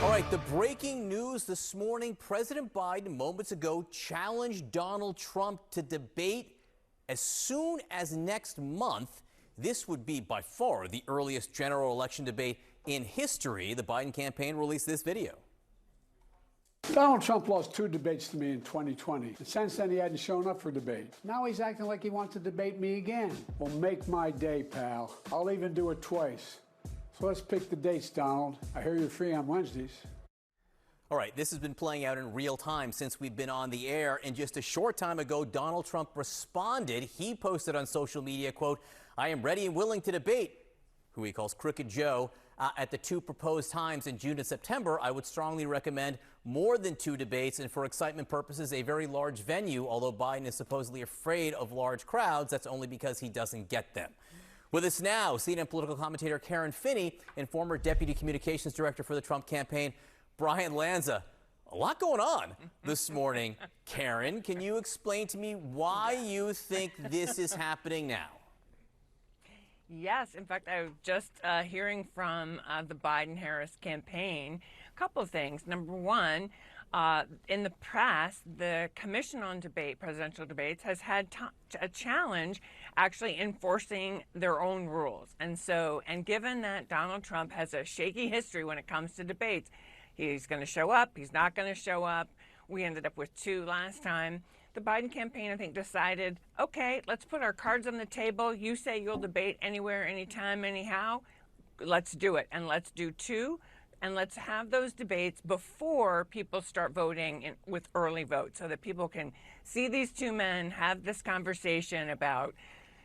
All right, the breaking news this morning, President Biden moments ago challenged Donald Trump to debate as soon as next month. This would be by far the earliest general election debate in history. The Biden campaign released this video. Donald Trump lost 2 debates to me in 2020. And since then, he hadn't shown up for debate. Now he's acting like he wants to debate me again. Well, make my day, pal. I'll even do it twice. So let's pick the dates, Donald. I hear you're free on Wednesdays. All right, this has been playing out in real time since we've been on the air. And just a short time ago, Donald Trump responded. He posted on social media, quote, "I am ready and willing to debate," who he calls Crooked Joe, at the 2 proposed times in June and September. I would strongly recommend more than 2 debates, and for excitement purposes, a very large venue. Although Biden is supposedly afraid of large crowds, that's only because he doesn't get them. With us now, CNN political commentator Karen Finney and former Deputy Communications Director for the Trump campaign, Brian Lanza. A lot going on this morning. Karen, can you explain to me why you think this is happening now? Yes. In fact, I was just hearing from the Biden-Harris campaign a couple of things. Number one, in the past, the Commission on Debate, Presidential Debates, has had a challenge actually enforcing their own rules. And given that Donald Trump has a shaky history when it comes to debates, he's going to show up, he's not going to show up. We ended up with 2 last time. The Biden campaign, I think, decided, okay, let's put our cards on the table. You say you'll debate anywhere, anytime, anyhow. Let's do it. And let's do 2. And let's have those debates before people start voting with early votes so that people can see these 2 men, have this conversation about,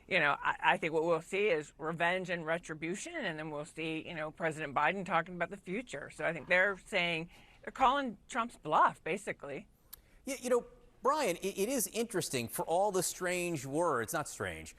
I think what we'll see is revenge and retribution. And then we'll see, President Biden talking about the future. So I think they're calling Trump's bluff, basically. Yeah, Brian, it is interesting for all the strange words, not strange,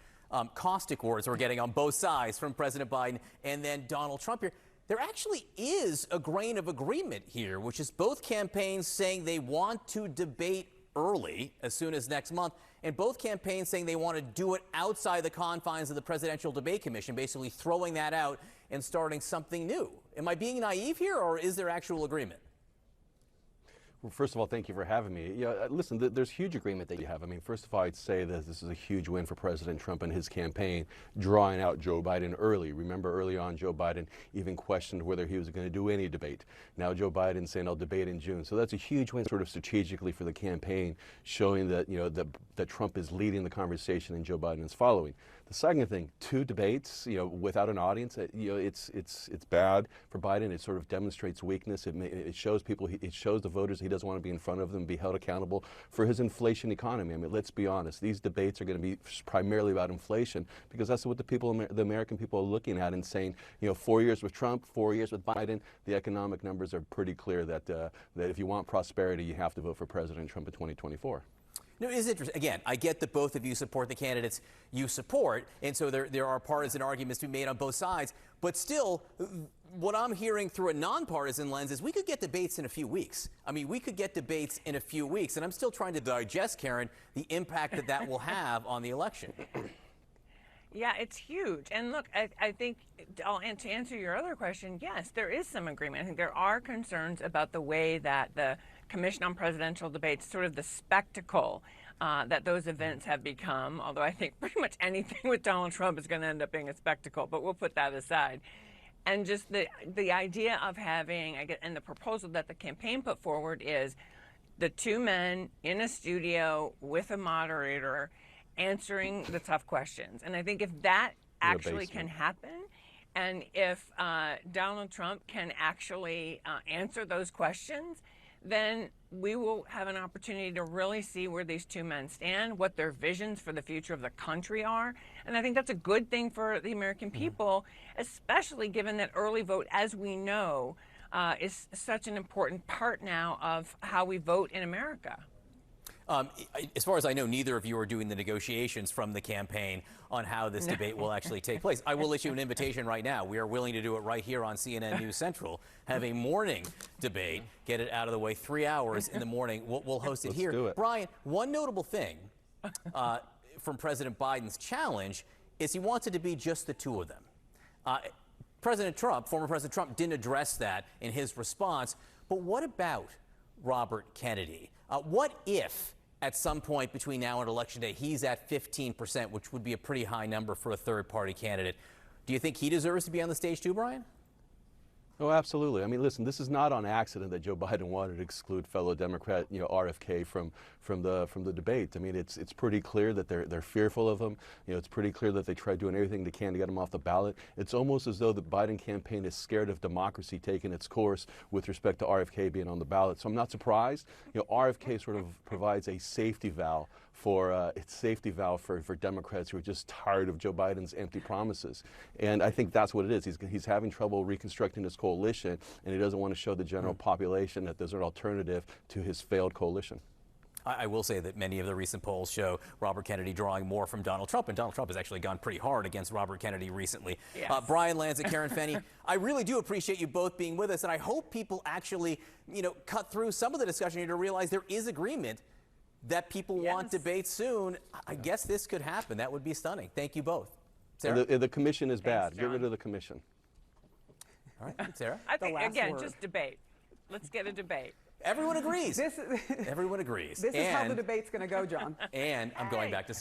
caustic words we're getting on both sides from President Biden and then Donald Trump here. There actually is a grain of agreement here, which is both campaigns saying they want to debate early, as soon as next month, and both campaigns saying they want to do it outside the confines of the Presidential Debate Commission, basically throwing that out and starting something new. Am I being naive here, or is there actual agreement? Well, first of all, thank you for having me. Listen, there's huge agreement that you have. I mean, first of all, I'd say that this is a huge win for President Trump and his campaign, drawing out Joe Biden early. Remember, early on, Joe Biden even questioned whether he was going to do any debate. Now, Joe Biden's saying, "I'll debate in June." So that's a huge win, sort of strategically for the campaign, showing that that Trump is leading the conversation and Joe Biden is following. The second thing, 2 debates, without an audience, it's bad for Biden. It sort of demonstrates weakness. It shows people, it shows the voters he doesn't want to be in front of them, be held accountable for his inflation economy. I mean, let's be honest. These debates are going to be primarily about inflation because that's what the American people are looking at and saying, 4 years with Trump, 4 years with Biden, the economic numbers are pretty clear that if you want prosperity, you have to vote for President Trump in 2024. No, it is interesting. Again, I get that both of you support the candidates you support, and so there are partisan arguments to be made on both sides. But still, what I'm hearing through a nonpartisan lens is we could get debates in a few weeks. I mean, we could get debates in a few weeks, and I'm still trying to digest, Karen, the impact that will have on the election. Yeah, it's huge. And look, I think to answer your other question, yes, there is some agreement. I think there are concerns about the way that the Commission on Presidential Debates, sort of the spectacle that those events have become, although I think pretty much anything with Donald Trump is going to end up being a spectacle, but we'll put that aside. And just the idea of having, and the proposal that the campaign put forward is the 2 men in a studio with a moderator answering the tough questions. And I think if that actually can happen, and if Donald Trump can actually answer those questions, then we will have an opportunity to really see where these 2 men stand, what their visions for the future of the country are. And I think that's a good thing for the American people, especially given that early vote, as we know, is such an important part now of how we vote in America. As far as I know, neither of you are doing the negotiations from the campaign on how this debate will actually take place. I will issue an invitation right now. We are willing to do it right here on CNN News Central. Have a morning debate, get it out of the way, 3 hours in the morning. We'll host it here. Do it. Brian, one notable thing from President Biden's challenge is he wants it to be just the 2 of them. President Trump, former President Trump, didn't address that in his response. But what about Robert Kennedy? What if at some point between now and Election Day he's at 15%, which would be a pretty high number for a third-party candidate? Do you think he deserves to be on the stage too, Brian? Oh, absolutely. I mean, listen, this is not on accident that Joe Biden wanted to exclude fellow Democrat, RFK from the debate. I mean, it's pretty clear that they're fearful of him. It's pretty clear that they tried doing everything they can to get him off the ballot. It's almost as though the Biden campaign is scared of democracy taking its course with respect to RFK being on the ballot. So I'm not surprised. RFK sort of provides a safety valve for Democrats who are just tired of Joe Biden's empty promises. And I think that's what it is. He's having trouble reconstructing his coalition, and he doesn't want to show the general population that there's an alternative to his failed coalition. I will say that many of the recent polls show Robert Kennedy drawing more from Donald Trump, and Donald Trump has actually gone pretty hard against Robert Kennedy recently. Yes. Brian Lanza, Karen Fenney, I really do appreciate you both being with us, and I hope people actually, cut through some of the discussion here to realize there is agreement that people want debates soon. I guess this could happen. That would be stunning. Thank you both. Sarah? And the commission is bad. Thanks, Get rid John. of the commission. All right, Sarah? I think, last again, word. just debate. Let's get a debate. Everyone agrees. This Everyone agrees. is how the debate's going to go, John. And I'm going back to